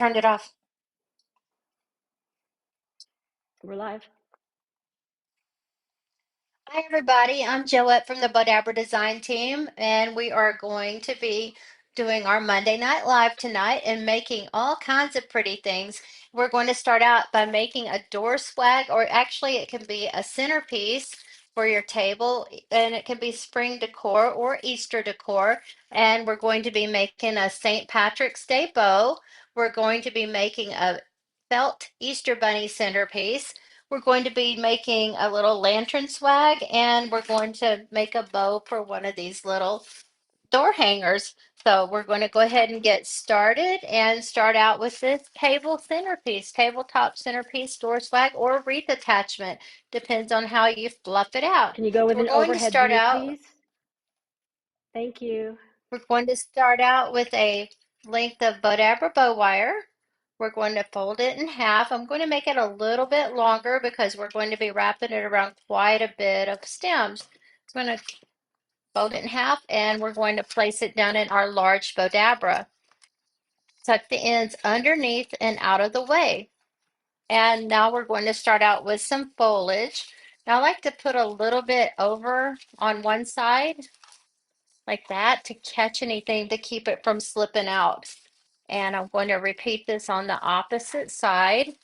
Turned it off. We're live. Hi, everybody. I'm Joette from the Bowdabra design team, and we are going to be doing our Monday Night Live tonight and making all kinds of pretty things. We're going to start out by making a door swag, or actually, it can be a centerpiece for your table, and it can be spring decor or Easter decor. And we're going to be making a St. Patrick's Day bow. We're going to be making a felt Easter bunny centerpiece. We're going to be making a little lantern swag, and we're going to make a bow for one of these little door hangers. So we're going to go ahead and get started and start out with this table centerpiece, tabletop centerpiece, door swag, or wreath attachment. Depends on how you fluff it out. Can you go So with we're an going to overhead start view, out please? Thank you. we're going to start out with a length of Bowdabra bow wire. We're going to fold it in half. I'm going to make it a little bit longer because we're going to be wrapping it around quite a bit of stems. I'm going to fold it in half, and we're going to place it down in our large Bowdabra. Tuck the ends underneath and out of the way. And now we're going to start out with some foliage. Now I like to put a little bit over on one side like that to catch anything to keep it from slipping out. And I'm going to repeat this on the opposite side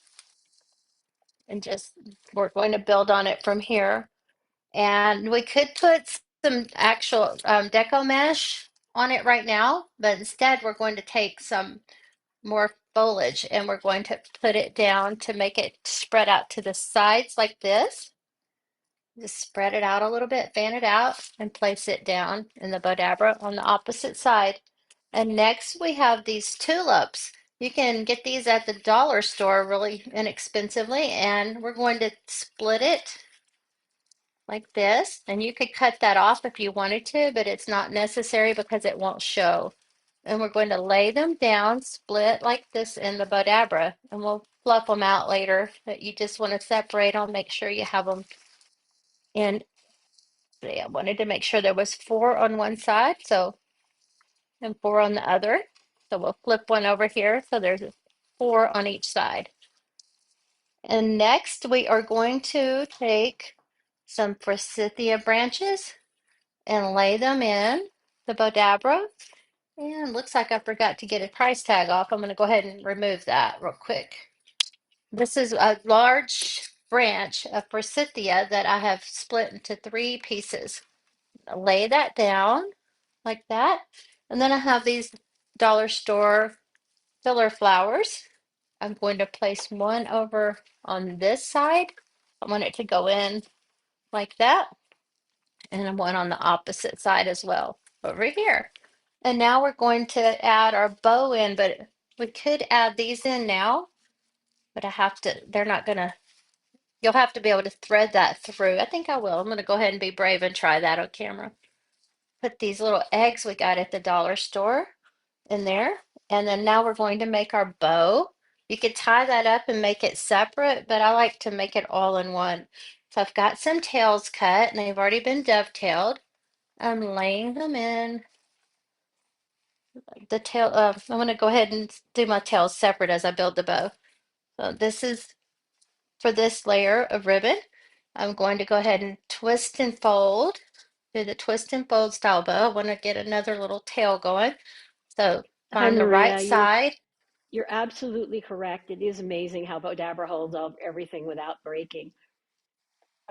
and just we're going to build on it from here. And we could put some actual deco mesh on it right now, but instead we're going to take some more foliage and we're going to put it down to make it spread out to the sides like this. Just spread it out a little bit, fan it out, and place it down in the Bowdabra on the opposite side. And next we have these tulips. You can get these at the dollar store really inexpensively, and we're going to split it like this. And you could cut that off if you wanted to, but it's not necessary because it won't show. And we're going to lay them down, split like this in the Bowdabra, and we'll fluff them out later. But you just want to separate them, make sure you have them in. I wanted to make sure there was four on one side, so and four on the other. So we'll flip one over here. So there's four on each side. And next we are going to take some forsythia branches and lay them in the Bowdabra. And looks like I forgot to get a price tag off. I'm going to go ahead and remove that real quick. This is a large branch of forsythia that I have split into three pieces. Lay that down like that. And then I have these dollar store filler flowers. I'm going to place one over on this side. I want it to go in like that. And one on the opposite side as well over here. And now we're going to add our bow in, but we could add these in now, but they're not gonna, you'll have to be able to thread that through. I think I will. I'm gonna go ahead and be brave and try that on camera. Put these little eggs we got at the dollar store in there. And then now we're going to make our bow. You could tie that up and make it separate, but I like to make it all in one. So I've got some tails cut and they've already been dovetailed. I'm laying them in the tail. I'm going to go ahead and do my tails separate as I build the bow. So this is for this layer of ribbon. I'm going to go ahead and twist and fold. Do the twist and fold style bow. I want to get another little tail going. So Hi, find the right Maria. side. You're absolutely correct. It is amazing how Bowdabra holds up everything without breaking.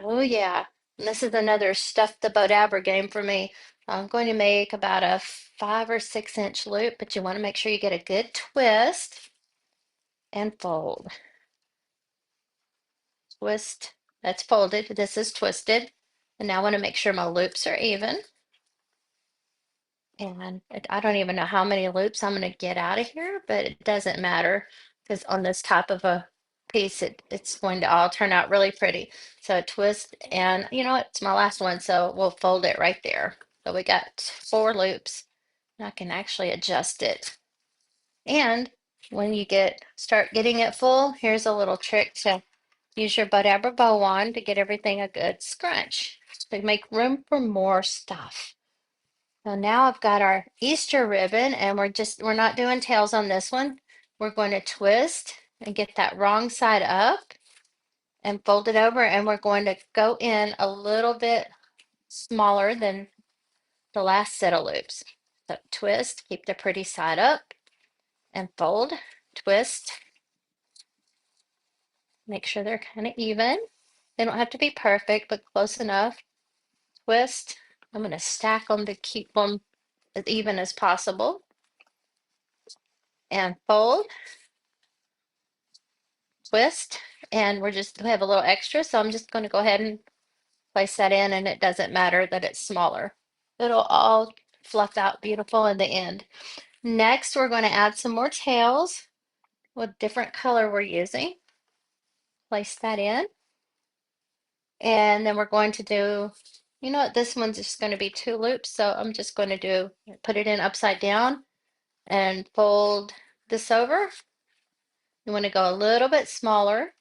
Oh yeah. And this is another stuff the Bowdabra game for me. I'm going to make about a 5 or 6 inch loop, but you want to make sure you get a good twist and fold. Twist. That's folded. This is twisted. And now I want to make sure my loops are even. And I don't even know how many loops I'm going to get out of here, but it doesn't matter because on this type of a piece, it's going to all turn out really pretty. So twist, and you know what? It's my last one, so we'll fold it right there. So we got 4 loops. I can actually adjust it. And when you start getting it full, here's a little trick to use your Bowdabra bow wand to get everything a good scrunch to make room for more stuff. So now I've got our Easter ribbon, and we're not doing tails on this one. we're going to twist and get that wrong side up and fold it over, and we're going to go in a little bit smaller than the last set of loops. So twist, keep the pretty side up, and fold, twist, make sure they're kind of even. They don't have to be perfect, but close enough. Twist. I'm going to stack them to keep them as even as possible. And fold, twist, and we have a little extra, so I'm just going to go ahead and place that in, and it doesn't matter that it's smaller. It'll all fluff out beautiful in the end. Next, we're going to add some more tails with different color we're using. Place that in. And then we're going to do, you know what, this one's just going to be 2 loops, so I'm just going to put it in upside down and fold this over. You want to go a little bit smaller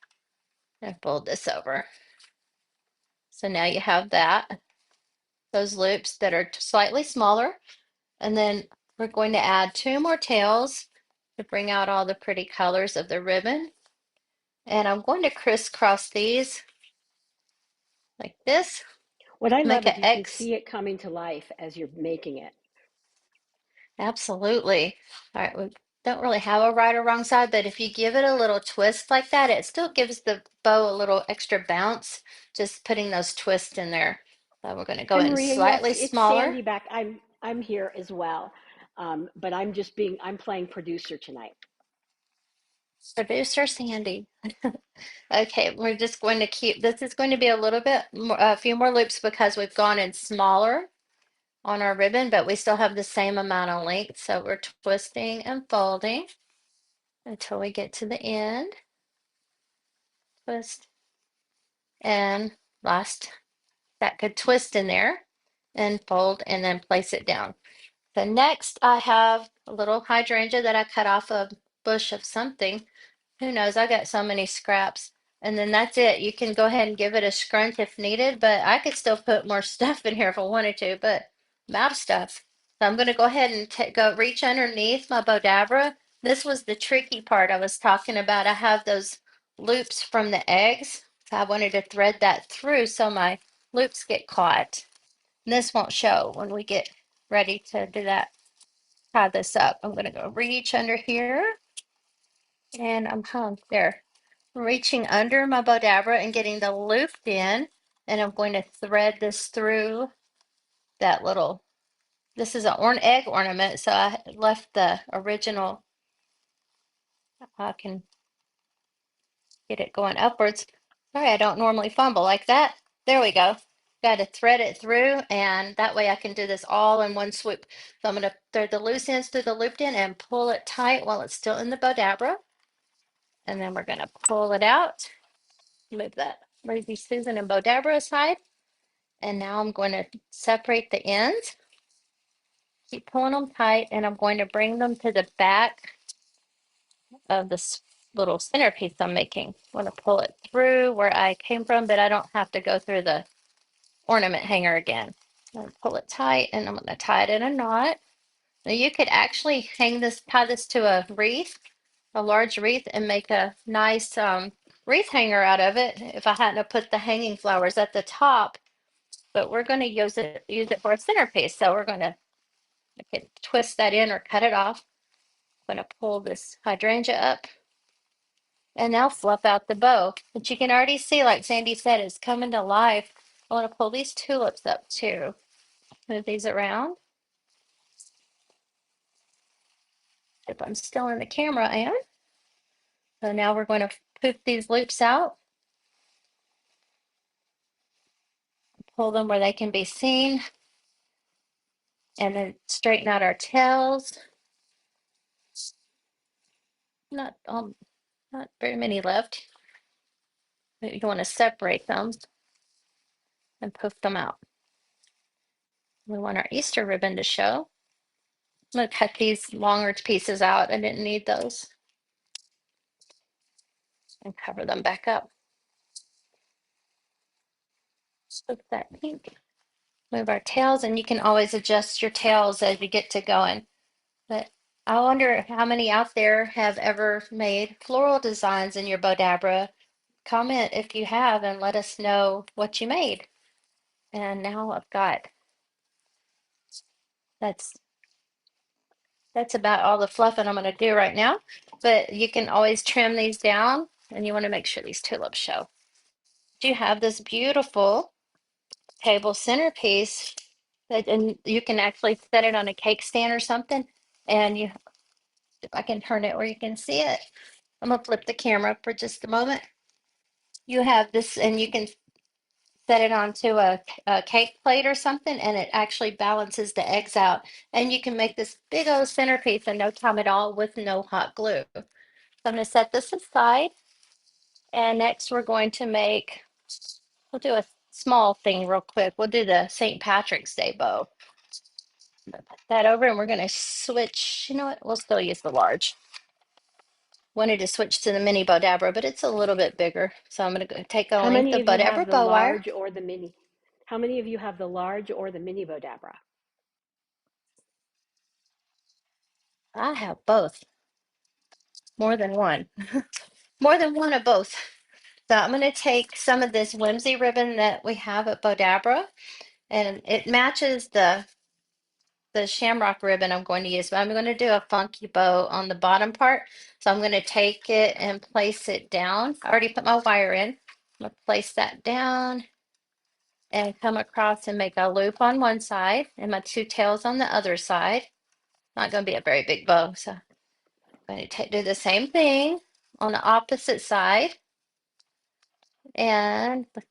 and fold this over. So now you have those loops that are slightly smaller. And then we're going to add 2 more tails to bring out all the pretty colors of the ribbon. And I'm going to crisscross these like this, What I make love an is you can X. see it coming to life as you're making it. Absolutely. All right, we don't really have a right or wrong side, but if you give it a little twist like that, it still gives the bow a little extra bounce, just putting those twists in there. So we're going to go And in Maria, yes, slightly it's smaller. Sandy back. I'm here as well, but I'm playing producer tonight. Producer Sandy. Okay, we're just going to keep, this is going to be a little bit more, a few more loops because we've gone in smaller on our ribbon, but we still have the same amount of length. So we're twisting and folding until we get to the end. Twist and last, that good twist in there and fold and then place it down. So next I have a little hydrangea that I cut off a bush of something. Who knows? I got so many scraps. And then that's it. You can go ahead and give it a scrunch if needed, but I could still put more stuff in here if I wanted to, but I'm out of stuff. So I'm going to go ahead and go reach underneath my Bowdabra. This was the tricky part I was talking about. I have those loops from the eggs. So I wanted to thread that through so my loops get caught. And this won't show when we get ready to do that. Tie this up. I'm going to go reach under here and I'm hung there. Reaching under my Bowdabra and getting the loop in, and I'm going to thread this through that little, this is an egg ornament, so I left the original, I can get it going upwards. Sorry, I don't normally fumble like that. There we go. Got to thread it through, and that way I can do this all in one swoop. So I'm going to thread the loose ends through the looped end and pull it tight while it's still in the Bowdabra. And then we're going to pull it out, move that Lazy Susan and Bowdabra aside. And now I'm going to separate the ends, keep pulling them tight, and I'm going to bring them to the back of this little centerpiece I'm making. I'm going to pull it through where I came from, but I don't have to go through the ornament hanger again. I'm going to pull it tight, and I'm going to tie it in a knot. Now you could actually tie this to a wreath, a large wreath, and make a nice wreath hanger out of it if I hadn't have put the hanging flowers at the top. But we're going to use it for a centerpiece. So we're going to twist that in or cut it off. I'm going to pull this hydrangea up and now fluff out the bow. But you can already see, like Sandy said, it's coming to life. I want to pull these tulips up too. Move these around. If I'm still in the camera, I am. So now we're going to poof these loops out, pull them where they can be seen, and then straighten out our tails. Not very many left. You want to separate them and poof them out. We want our Easter ribbon to show. I'm going to cut these longer pieces out. I didn't need those. And cover them back up. Flip that pink. Move our tails, and you can always adjust your tails as you get to going. But I wonder how many out there have ever made floral designs in your Bowdabra. Comment if you have and let us know what you made. And now I've got that's that's about all the fluffing I'm going to do right now. But you can always trim these down, and you want to make sure these tulips show. You have this beautiful table centerpiece that, and you can actually set it on a cake stand or something. And you, if I can turn it where you can see it, I'm gonna flip the camera for just a moment. You have this, and you can set it onto a cake plate or something, and it actually balances the eggs out. And you can make this big old centerpiece in no time at all with no hot glue. So I'm going to set this aside. And next we're going to make, we'll do a small thing real quick. We'll do the St. Patrick's Day bow. Put that over and we're going to switch. You know what? We'll still use the large. Wanted to switch to the mini Bowdabra, but it's a little bit bigger. So I'm going to take a How length many of of you have Bowdabra the bow wire. large or the mini? How many of you have the large or the mini Bowdabra? I have both, more than one, more than one of both. So I'm going to take some of this whimsy ribbon that we have at Bowdabra, and it matches the shamrock ribbon I'm going to use, but I'm going to do a funky bow on the bottom part. So I'm going to take it and place it down. I already put my wire in. I'm going to place that down and come across and make a loop on one side and my two tails on the other side. Not going to be a very big bow, so I'm going to do the same thing on the opposite side. And the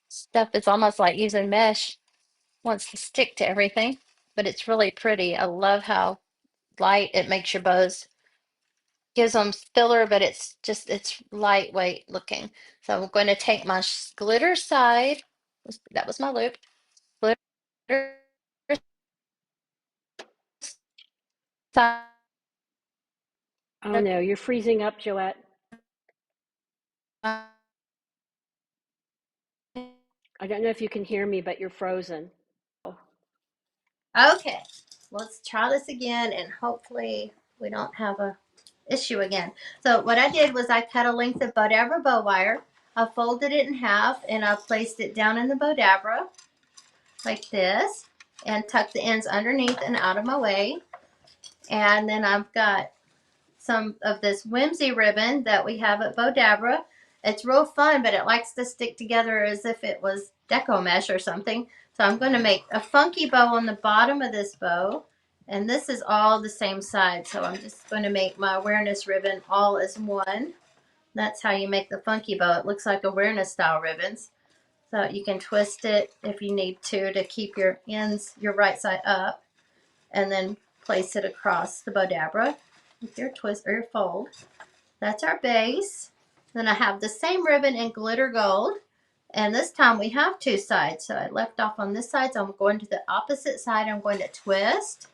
stuff is almost like using mesh, wants to stick to everything, but it's really pretty. I love how light it makes your bows. Gives them filler, but it's lightweight looking. So I'm going to take my glitter side. That was my loop. Glitter side. Oh no, you're freezing up, Joette. I don't know if you can hear me, but you're frozen. Okay, let's try this again, and hopefully we don't have a issue again. So what I did was I cut a length of Bowdabra bow wire. I folded it in half and I placed it down in the Bowdabra like this, and tucked the ends underneath and out of my way. And then I've got some of this whimsy ribbon that we have at Bowdabra. It's real fun, but it likes to stick together as if it was deco mesh or something. So I'm going to make a funky bow on the bottom of this bow. And this is all the same side. So I'm just going to make my awareness ribbon all as one. That's how you make the funky bow. It looks like awareness style ribbons. So you can twist it if you need to keep your ends, your right side up, and then place it across the Bowdabra with your twist or your fold. That's our base. Then I have the same ribbon in glitter gold. And this time we have two sides. So I left off on this side. So I'm going to the opposite side. I'm going to twist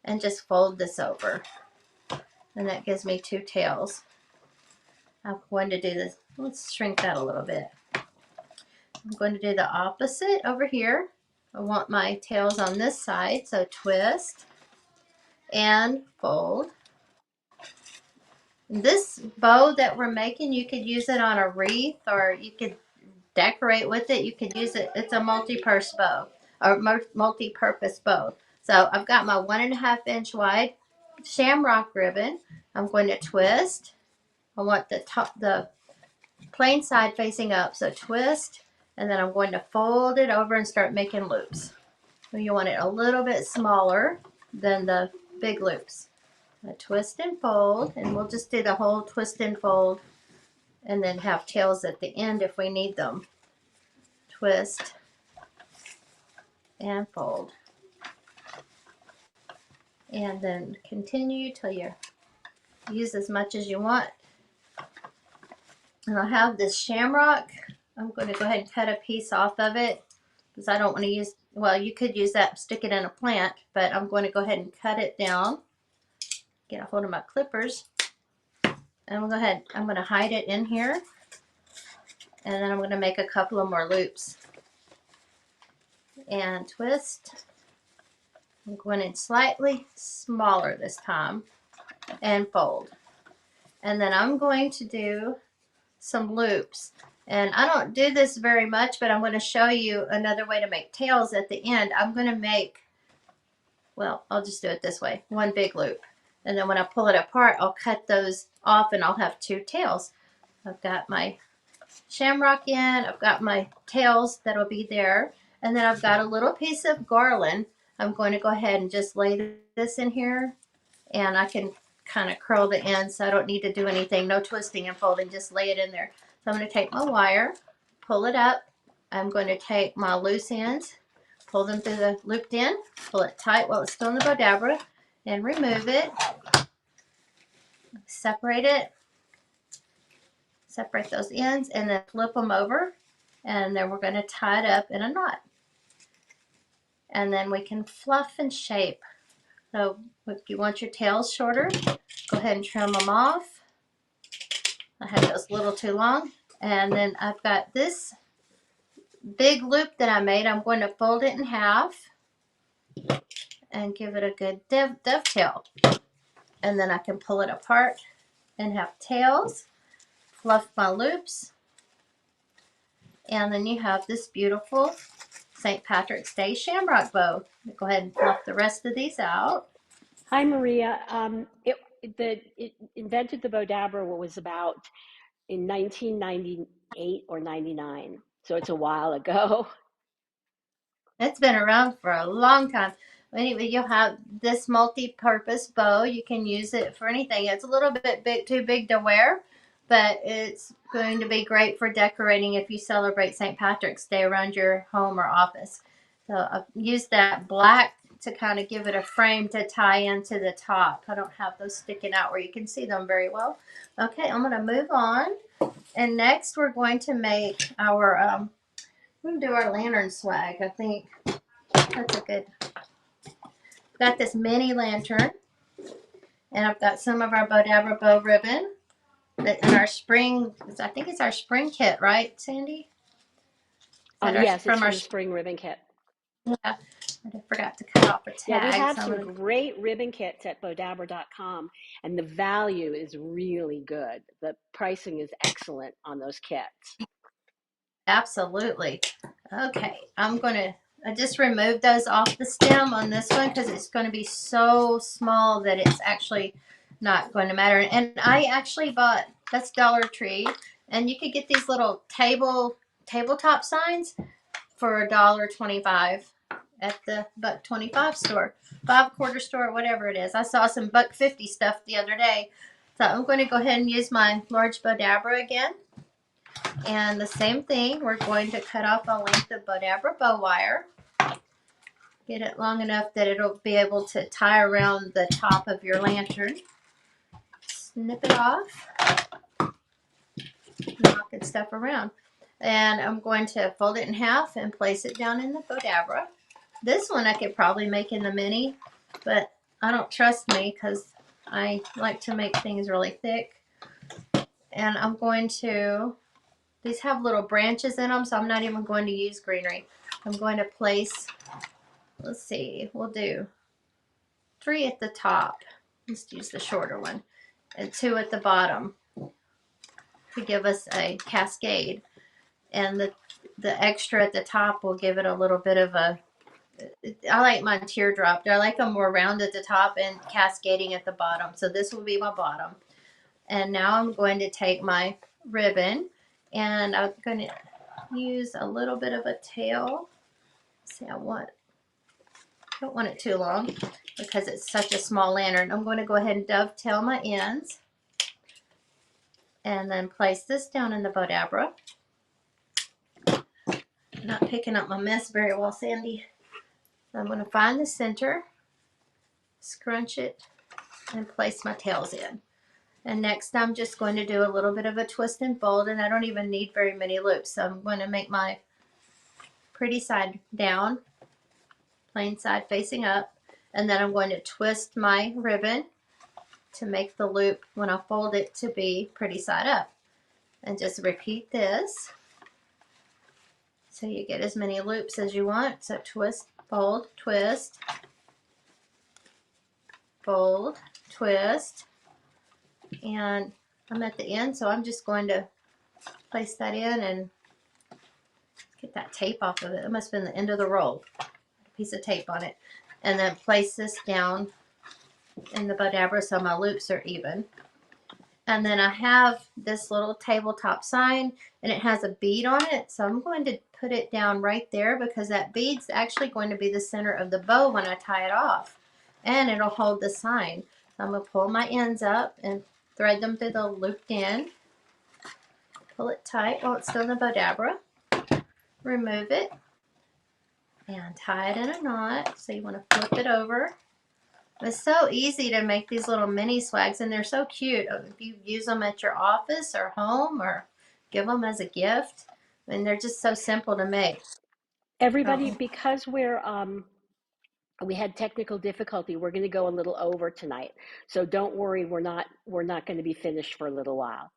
and just fold this over. And that gives me two tails. I'm going to do this. Let's shrink that a little bit. I'm going to do the opposite over here. I want my tails on this side. So twist and fold. This bow that we're making, you could use it on a wreath, or you could decorate with it. You could use it. It's a multi-purpose bow, or multi-purpose bow. So I've got my 1.5 inch wide shamrock ribbon. I'm going to twist. I want the plain side facing up. So twist, and then I'm going to fold it over and start making loops. So you want it a little bit smaller than the big loops. A twist and fold, and we'll just do the whole twist and fold, and then have tails at the end if we need them. Twist and fold, and then continue till you use as much as you want. And I'll have this shamrock. I'm going to go ahead and cut a piece off of it because I don't want to use, well, you could use that, stick it in a plant, but I'm going to go ahead and cut it down. Get a hold of my clippers, and we'll go ahead. I'm going to hide it in here, and then I'm going to make a couple of more loops and twist I'm going in slightly smaller this time and fold. And then I'm going to do some loops. And I don't do this very much, but I'm going to show you another way to make tails at the end. I'm going to make, well, I'll just do it this way, one big loop. And then when I pull it apart, I'll cut those off and I'll have two tails. I've got my shamrock in, I've got my tails that'll be there, and then I've got a little piece of garland. I'm going to go ahead and just lay this in here, and I can kind of curl the ends so I don't need to do anything, no twisting and folding, just lay it in there. So I'm going to take my wire, pull it up. I'm going to take my loose ends, pull them through the looped end, pull it tight while it's still in the Bowdabra, and remove it. Separate it, separate those ends, and then flip them over, and then we're going to tie it up in a knot. And then we can fluff and shape. So if you want your tails shorter, go ahead and trim them off. I had those a little too long. And then I've got this big loop that I made. I'm going to fold it in half and give it a good dovetail. And then I can pull it apart and have tails, fluff my loops, and then you have this beautiful St. Patrick's Day shamrock bow. Go ahead and fluff the rest of these out. Hi, Maria. It invented the Bowdabra was about in 1998 or 99. So it's a while ago. It's been around for a long time. Anyway, you'll have this multi-purpose bow. You can use it for anything. It's a little bit too big to wear, but it's going to be great for decorating if you celebrate St. Patrick's Day around your home or office. So I've used that black to kind of give it a frame to tie into the top. I don't have those sticking out where you can see them very well. Okay, I'm going to move on. And next we're going to make our, we're going to do our lantern swag. I think that's a good. Got this mini lantern, and I've got some of our Bowdabra bow ribbon and our spring. I think it's our spring kit, right, Sandy? Is that our Yes, it's from our? from the spring ribbon kit. Yeah, I forgot to cut off a Yeah, we tag, have so I'm some gonna. great ribbon kits at bowdabra.com, and the value is really good. The pricing is excellent on those kits. Absolutely. Okay, I just removed those off the stem on this one because it's going to be so small that it's actually not going to matter. And I actually bought, that's Dollar Tree, and you could get these little tabletop signs for $1.25 at the $1.25 store, 5 quarter store, whatever it is. I saw some $1.50 stuff the other day. So I'm going to go ahead and use my large Bowdabra again. And the same thing, we're going to cut off a length of Bowdabra bow wire. Get it long enough that it'll be able to tie around the top of your lantern. Snip it off. Knocking stuff around. And I'm going to fold it in half and place it down in the Bowdabra. This one I could probably make in the mini, but I don't trust me because I like to make things really thick. And I'm going to, these have little branches in them, so I'm not even going to use greenery. I'm going to place, let's see, we'll do 3 at the top. Let's use the shorter one. And 2 at the bottom to give us a cascade. And the extra at the top will give it a little bit of a, I like mine teardrop. I like them more round at the top and cascading at the bottom. So this will be my bottom. And now I'm going to take my ribbon and I'm going to use a little bit of a tail. See, I don't want it too long because it's such a small lantern. I'm going to go ahead and dovetail my ends and then place this down in the Bowdabra. Not picking up my mess very well, Sandy. So I'm going to find the center, scrunch it, and place my tails in. And next I'm just going to do a little bit of a twist and fold, and I don't even need very many loops. So I'm going to make my pretty side down, plain side facing up, and then I'm going to twist my ribbon to make the loop when I fold it to be pretty side up. And just repeat this so you get as many loops as you want. So twist, fold, twist, fold, twist, and I'm at the end, so I'm just going to place that in and get that tape off of it. It must have been the end of the roll. A piece of tape on it. And then place this down in the Bowdabra so my loops are even. And then I have this little tabletop sign and it has a bead on it. So I'm going to put it down right there because that bead's actually going to be the center of the bow when I tie it off. And it'll hold the sign. So I'm going to pull my ends up and thread them through the looped end. Pull it tight while it's still in the Bowdabra. Remove it and tie it in a knot. So you want to flip it over. It's so easy to make these little mini swags, and they're so cute. If you use them at your office or home or give them as a gift, and they're just so simple to make. Everybody, Oh, because we had technical difficulty, we're going to go a little over tonight. So don't worry, we're not going to be finished for a little while.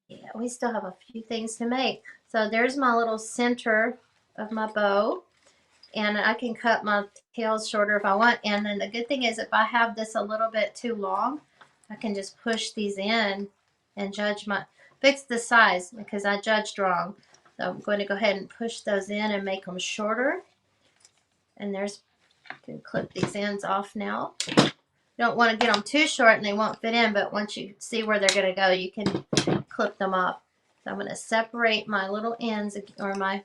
yeah, we still have a few things to make. So there's my little center of my bow, and I can cut my tails shorter if I want. And then the good thing is if I have this a little bit too long, I can just push these in and fix the size because I judged wrong. So I'm going to go ahead and push those in and make them shorter. And you can clip these ends off now. You don't want to get them too short and they won't fit in, but once you see where they're going to go, you can clip them off. So I'm going to separate my little ends or my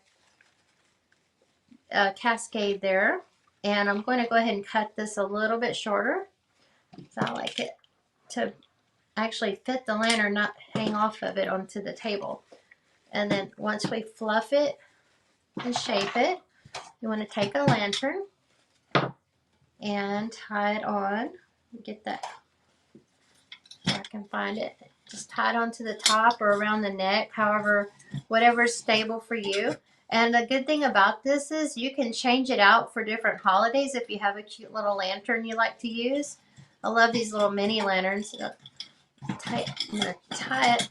cascade there. And I'm going to go ahead and cut this a little bit shorter. So I like it to actually fit the lantern, not hang off of it onto the table. And then once we fluff it and shape it, you want to take a lantern and tie it on. Get that, if I can find it. Just tie it onto the top or around the neck, however, whatever's stable for you. And the good thing about this is you can change it out for different holidays if you have a cute little lantern you like to use. I love these little mini lanterns. I'm going to tie it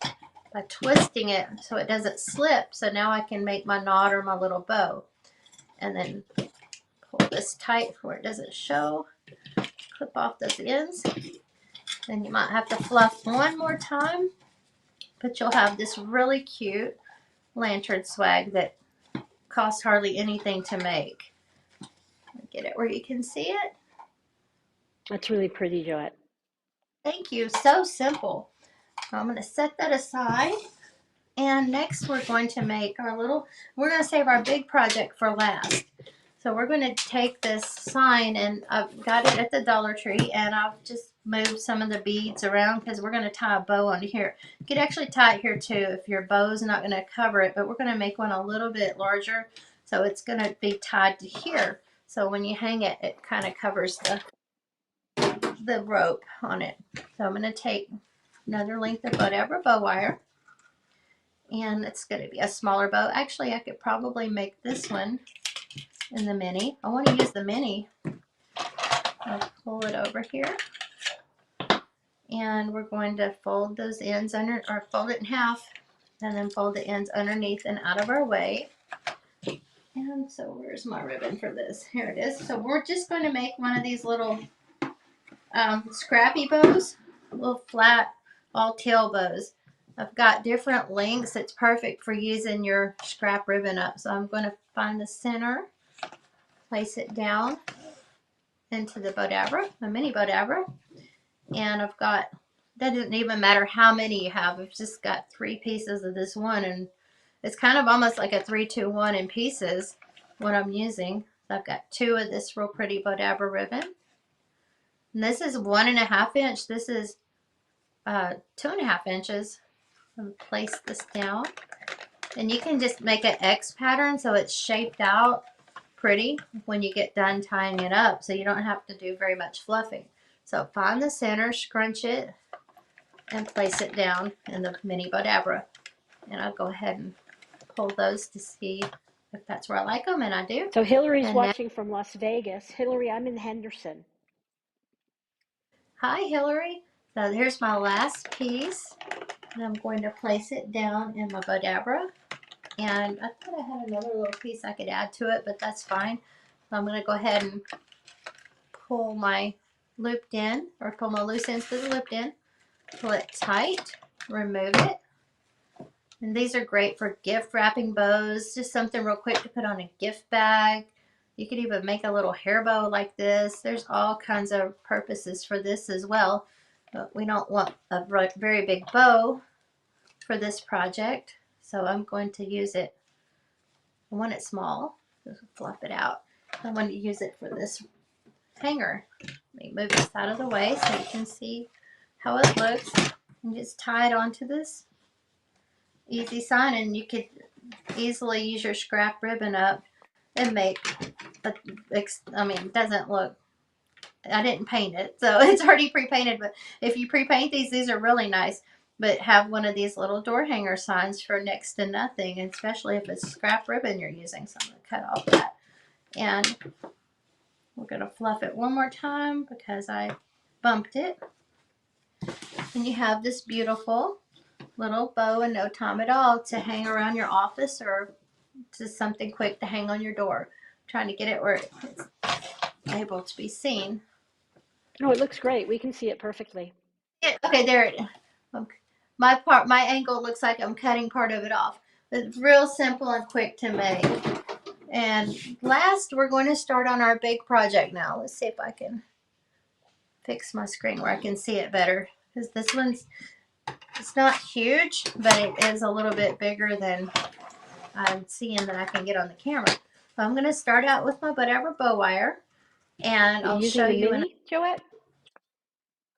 by twisting it so it doesn't slip. So now I can make my knot or my little bow. And then pull this tight where it doesn't show. Clip off those ends. Then you might have to fluff one more time, but you'll have this really cute lantern swag that costs hardly anything to make. Get it where you can see it. That's really pretty, Joette. Thank you. So simple. I'm going to set that aside. And next we're going to make we're going to save our big project for last. So we're going to take this sign, and I've got it at the Dollar Tree, and I've just moved some of the beads around because we're going to tie a bow onto here. You could actually tie it here too if your bow's not going to cover it, but we're going to make one a little bit larger, so it's going to be tied to here. So when you hang it, it kind of covers the rope on it. So I'm going to take another length of Bowdabra bow wire, and it's going to be a smaller bow. Actually, I could probably make this one in the mini. I want to use the mini. I'll pull it over here, and we're going to fold those ends under, or fold it in half, and then fold the ends underneath and out of our way. And so where's my ribbon for this? Here it is. So we're just going to make one of these little scrappy bows, little flat all tail bows. I've got different lengths. It's perfect for using your scrap ribbon up. So I'm going to find the center, place it down into the Bowdabra, the mini Bowdabra. And I've got, that doesn't even matter how many you have. I've just got 3 pieces of this one, and it's kind of almost like a 3-2-1 in pieces what I'm using. So I've got 2 of this real pretty Bowdabra ribbon. And this is 1.5 inch. This is 2.5 inches. And place this down. And you can just make an X pattern so it's shaped out pretty when you get done tying it up, so you don't have to do very much fluffing. So find the center, scrunch it, and place it down in the mini Bowdabra. And I'll go ahead and pull those to see if that's where I like them, and I do. So Hillary's And now, watching from Las Vegas. Hillary, I'm in Henderson. hi Hillary. So here's my last piece, and I'm going to place it down in my Bowdabra. And I thought I had another little piece I could add to it, but that's fine. So I'm going to go ahead and pull my looped in, or pull my loose ends through the looped in, pull it tight, remove it. And these are great for gift wrapping bows, just something real quick to put on a gift bag. You could even make a little hair bow like this. There's all kinds of purposes for this as well. But we don't want a very big bow for this project, so I'm going to use it. I want it small, just flop it out. I want to use it for this hanger. Let me move this out of the way so you can see how it looks. And just tie it onto this easy sign, and you could easily use your scrap ribbon up and make a, I mean, it doesn't look, I didn't paint it, so it's already pre-painted, but if you pre-paint these are really nice. But have one of these little door hanger signs for next to nothing, especially if it's scrap ribbon you're using. So I'm going to cut off that. And we're going to fluff it one more time because I bumped it. And you have this beautiful little bow in no time at all to hang around your office, or just something quick to hang on your door. I'm trying to get it where it's able to be seen. Oh, it looks great. We can see it perfectly. Yeah, okay, there it is. Okay. My angle looks like I'm cutting part of it off. It's real simple and quick to make. And last, we're going to start on our big project now. Let's see if I can fix my screen where I can see it better. Because this one's, it's not huge, but it is a little bit bigger than I'm seeing that I can get on the camera. So I'm going to start out with my Bowdabra bow wire. And Are you I'll using show the you in. mini, Joette?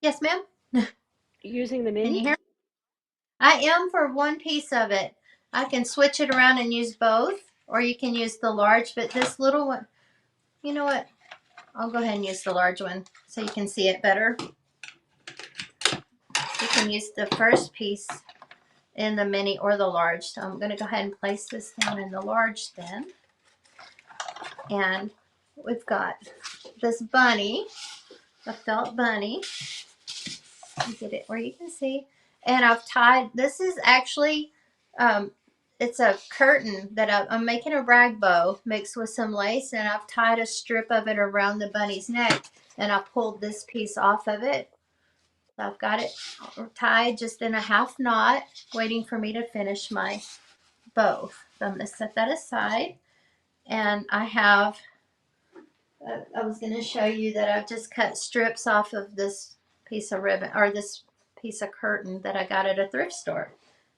Yes, ma'am? Using the Can you mini? hear? I am for one piece of it. I can switch it around and use both, or you can use the large, but this little one, you know what? I'll go ahead and use the large one so you can see it better. You can use the first piece in the mini or the large. So I'm going to go ahead and place this down in the large then. And we've got this bunny, a felt bunny. Get it where you can see. And I've tied, this is actually, it's a curtain that I'm making a rag bow mixed with some lace, and I've tied a strip of it around the bunny's neck, and I pulled this piece off of it. So I've got it tied just in a half knot, waiting for me to finish my bow. So I'm going to set that aside. And I have, I was going to show you that I've just cut strips off of this piece of ribbon, or this piece of curtain that I got at a thrift store.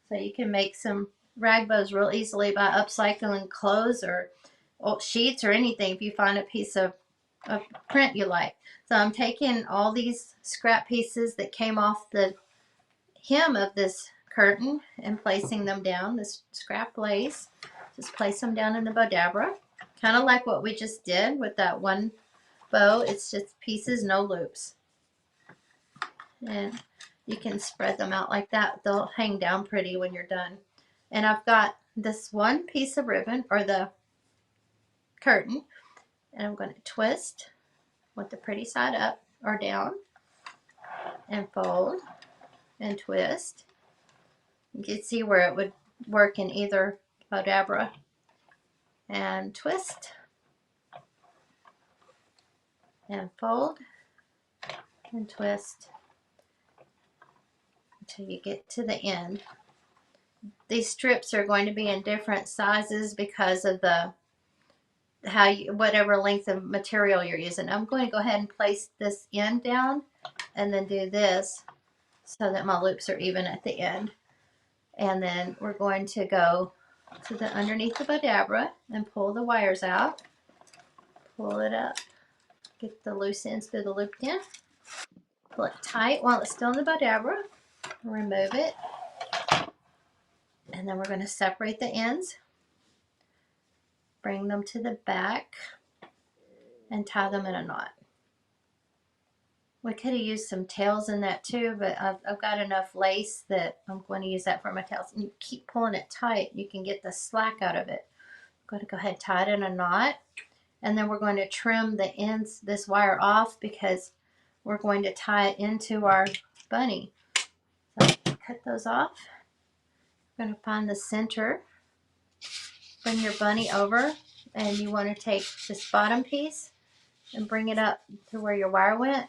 So you can make some rag bows real easily by upcycling clothes or old sheets or anything if you find a piece of print you like. So I'm taking all these scrap pieces that came off the hem of this curtain and placing them down, this scrap lace. Just place them down in the Bowdabra, kind of like what we just did with that one bow. It's just pieces, no loops. And you can spread them out like that. They'll hang down pretty when you're done. And I've got this one piece of ribbon, or the curtain, and I'm going to twist with the pretty side up or down, and fold and twist. You can see where it would work in either Bowdabra. And twist and fold and twist until you get to the end. These strips are going to be in different sizes because of the whatever length of material you're using. I'm going to go ahead and place this end down and then do this so that my loops are even at the end. And then we're going to go to the underneath the Bowdabra and pull the wires out. Pull it up. Get the loose ends through the loop in. Pull it tight while it's still in the Bowdabra. Remove it. And then we're going to separate the ends. Bring them to the back and tie them in a knot. We could have used some tails in that too, but I've got enough lace that I'm going to use that for my tails. And you keep pulling it tight, you can get the slack out of it. I'm going to go ahead and tie it in a knot. And then we're going to trim the ends, this wire off, because we're going to tie it into our bunny. So cut those off. We're going to find the center. Bring your bunny over, and you want to take this bottom piece and bring it up to where your wire went.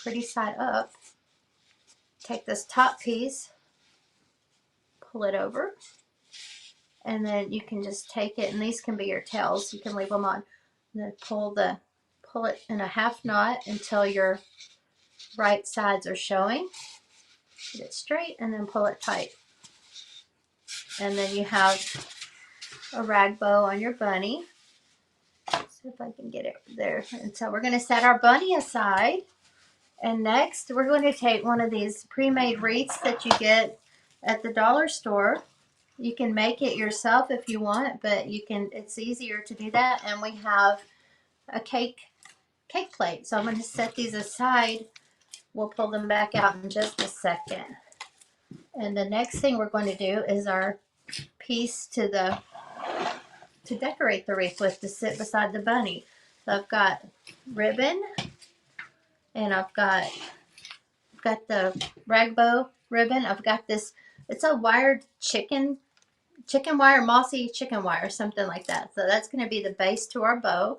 pretty side up. Take this top piece, pull it over, and then you can just take it, and these can be your tails. You can leave them on. And then pull it in a half knot until your right sides are showing. Get it straight, and then pull it tight. And then you have a rag bow on your bunny. See if I can get it there. And so we're going to set our bunny aside. And next, we're going to take one of these pre-made wreaths that you get at the dollar store. You can make it yourself if you want, but it's easier to do that. And we have a cake plate. So I'm going to set these aside. We'll pull them back out in just a second. And the next thing we're going to do is our piece to decorate the wreath with, to sit beside the bunny. So I've got ribbon, and I've got the rag bow ribbon. I've got this, it's a wired chicken wire, mossy chicken wire, something like that. So that's going to be the base to our bow.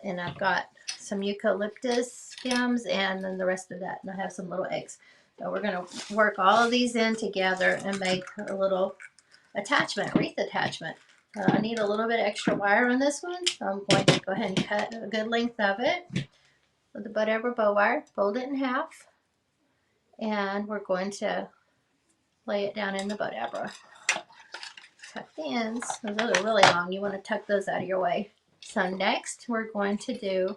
And I've got some eucalyptus stems, and then the rest of that. And I have some little eggs. So we're going to work all of these in together and make a little attachment, wreath attachment. I need a little bit extra wire on this one, so I'm going to go ahead and cut a good length of it with the Bowdabra bow wire, fold it in half, and we're going to lay it down in the Bowdabra. Tuck the ends. Those are really long. You want to tuck those out of your way. So next we're going to do,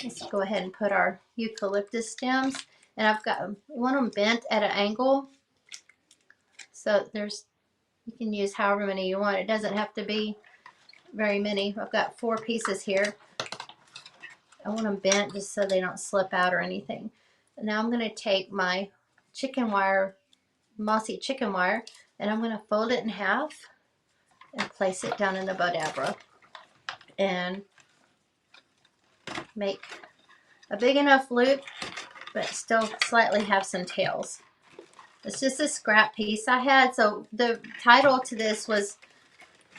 let's go ahead and put our eucalyptus stems, and I've got, we want them bent at an angle. So you can use however many you want. It doesn't have to be very many. I've got 4 pieces here. I want them bent just so they don't slip out or anything. And now I'm going to take my chicken wire, mossy chicken wire, and I'm going to fold it in half and place it down in the Bowdabra and make a big enough loop, but still slightly have some tails. It's just a scrap piece I had. So the title to this was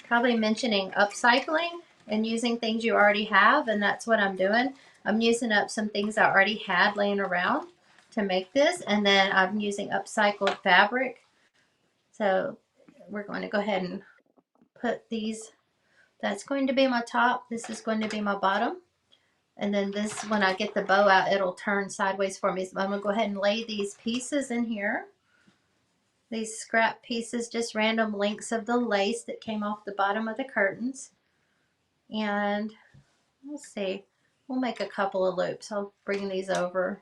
probably mentioning upcycling and using things you already have, and that's what I'm doing. I'm using up some things I already had laying around to make this, and then I'm using upcycled fabric. So we're going to go ahead and put these, that's going to be my top, this is going to be my bottom, and then this, when I get the bow out, it'll turn sideways for me. So I'm going to go ahead and lay these pieces in here. These scrap pieces, just random links of the lace that came off the bottom of the curtains. And let's see, we'll make a couple of loops. I'll bring these over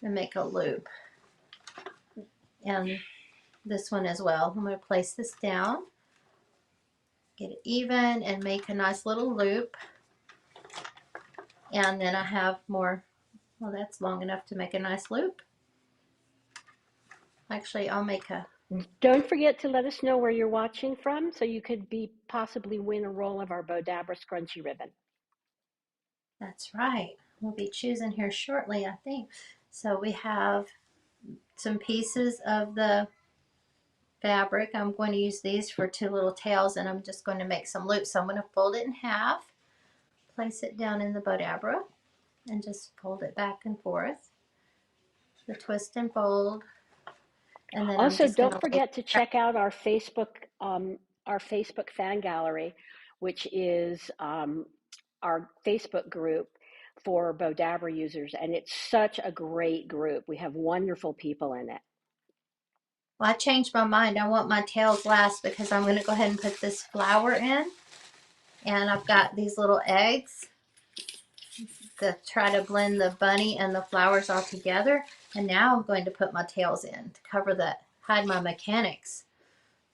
and make a loop. And this one as well. I'm going to place this down, get it even, and make a nice little loop. And then I have more, well, that's long enough to make a nice loop. Actually, I'll make a, Don't forget to let us know where you're watching from, so you could possibly win a roll of our Bowdabra scrunchy ribbon. that's right. We'll be choosing here shortly, I think. So we have some pieces of the fabric. I'm going to use these for 2 little tails, and I'm just going to make some loops. So I'm going to fold it in half, place it down in the Bowdabra, and just fold it back and forth. The twist and fold, and then I'm Also, just going don't to lay. forget to check out our Facebook fan gallery, which is our Facebook group for Bowdabra users, and it's such a great group. We have wonderful people in it. Well, I changed my mind. I want my tails last because I'm going to go ahead and put this flower in, and I've got these little eggs to try to blend the bunny and the flowers all together. And now I'm going to put my tails in to cover that, hide my mechanics.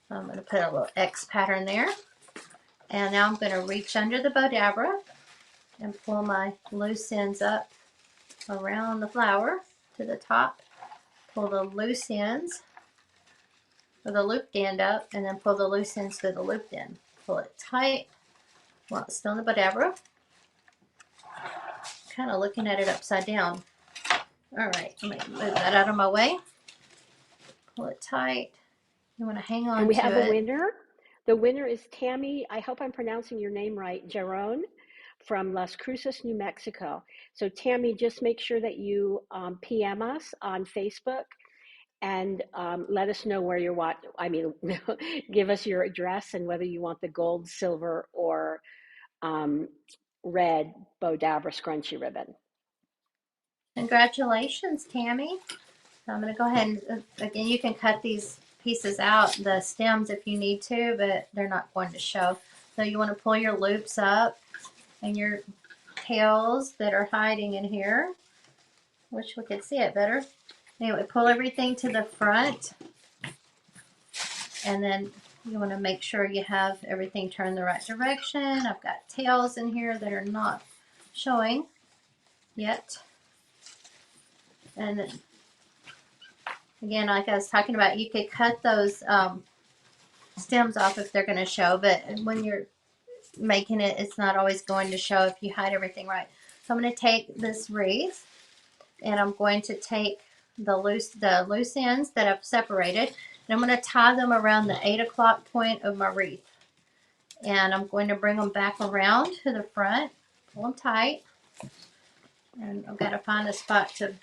So I'm going to put a little X pattern there. And now I'm going to reach under the Bowdabra and pull my loose ends up around the flower to the top. Pull the loose ends or the looped end up, and then pull the loose ends to the looped end. Pull it tight while it's still in the Bowdabra. Kind of looking at it upside down. All right, let me move that out of my way. Pull it tight. You want to hang And on we to have a it. winner. The winner is Tammy, I hope I'm pronouncing your name right, Jarone from Las Cruces, New Mexico. So Tammy, just make sure that you PM us on Facebook and let us know where you're watching. I mean, give us your address and whether you want the gold, silver, or um, red Bowdabra scrunchie ribbon. Congratulations, Tammy. So I'm going to go ahead and, again, you can cut these pieces out, the stems if you need to, but they're not going to show. So you want to pull your loops up and your tails that are hiding in here. Wish we could see it better. Anyway, pull everything to the front, and then you want to make sure you have everything turned the right direction. I've got tails in here that are not showing yet. And then, again, like I was talking about, you could cut those stems off if they're going to show, but when you're making it, it's not always going to show if you hide everything right. So I'm going to take this wreath, and I'm going to take the loose ends that I've separated, and I'm going to tie them around the 8 o'clock point of my wreath. And I'm going to bring them back around to the front, pull them tight, and I've got to find a spot to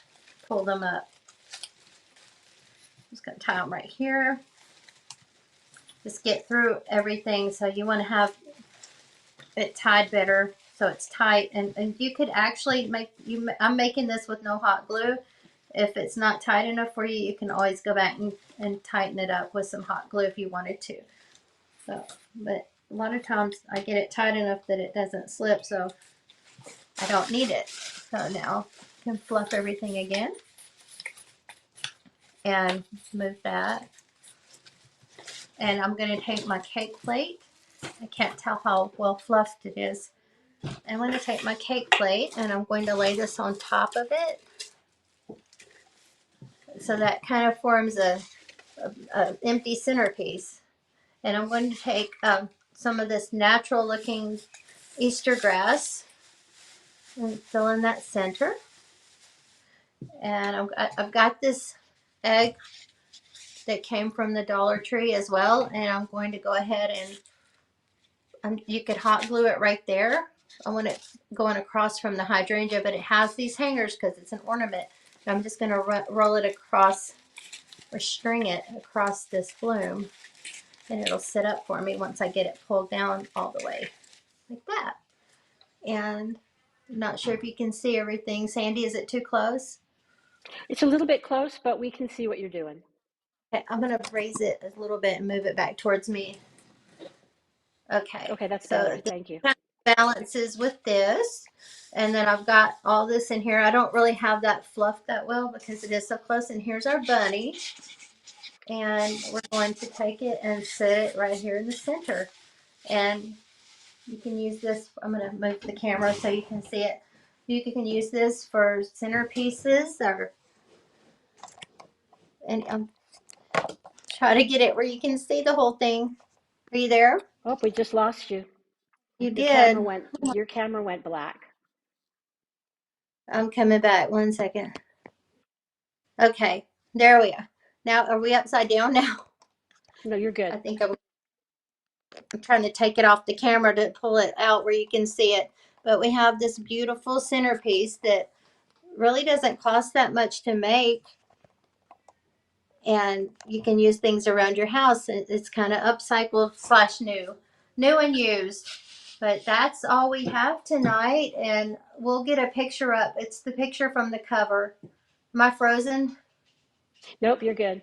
pull them up. Just going to tie them right here. Just get through everything. So you want to have it tied better so it's tight. And you could actually I'm making this with no hot glue. If it's not tight enough for you, you can always go back and tighten it up with some hot glue if you wanted to. So, but a lot of times I get it tight enough that it doesn't slip, so I don't need it. So now I can fluff everything again and move that. And I'm going to take my cake plate. I can't tell how well fluffed it is. I'm going to take my cake plate and I'm going to lay this on top of it. So that kind of forms a empty centerpiece. And I'm going to take some of this natural looking Easter grass and fill in that center. And I've got this egg that came from the Dollar Tree as well, and I'm going to go ahead and you could hot glue it right there. I want it going across from the hydrangea, but it has these hangers because it's an ornament. And I'm just going to roll it across or string it across this bloom, and it'll sit up for me once I get it pulled down all the way like that. And I'm not sure if you can see everything. Sandy, is it too close? It's a little bit close, but we can see what you're doing. Okay, I'm going to raise it a little bit and move it back towards me. Okay, Okay, that's so better. this Thank you. kind of balances with this. And then I've got all this in here. I don't really have that fluffed that well because it is so close. And here's our bunny. And we're going to take it and set it right here in the center. And you can use this. I'm going to move the camera so you can see it. You can use this for centerpieces and try to get it where you can see the whole thing. Are you there? Oh, we just lost you. You Your camera did. went your camera went black. I'm coming back. 1 second. Okay, there we are. Now, are we upside down now? No, you're good. I think I'm trying to take it off the camera to pull it out where you can see it. But we have this beautiful centerpiece that really doesn't cost that much to make. And you can use things around your house. It's kind of upcycled slash new and used. But that's all we have tonight. And we'll get a picture up. It's the picture from the cover. Am I frozen? Nope, you're good.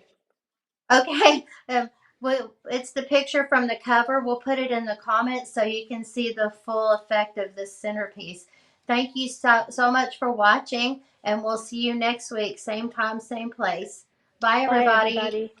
Okay. It's the picture from the cover. We'll put it in the comments so you can see the full effect of this centerpiece. Thank you so much for watching, and we'll see you next week. Same time, same place. Bye, Bye, everybody. everybody.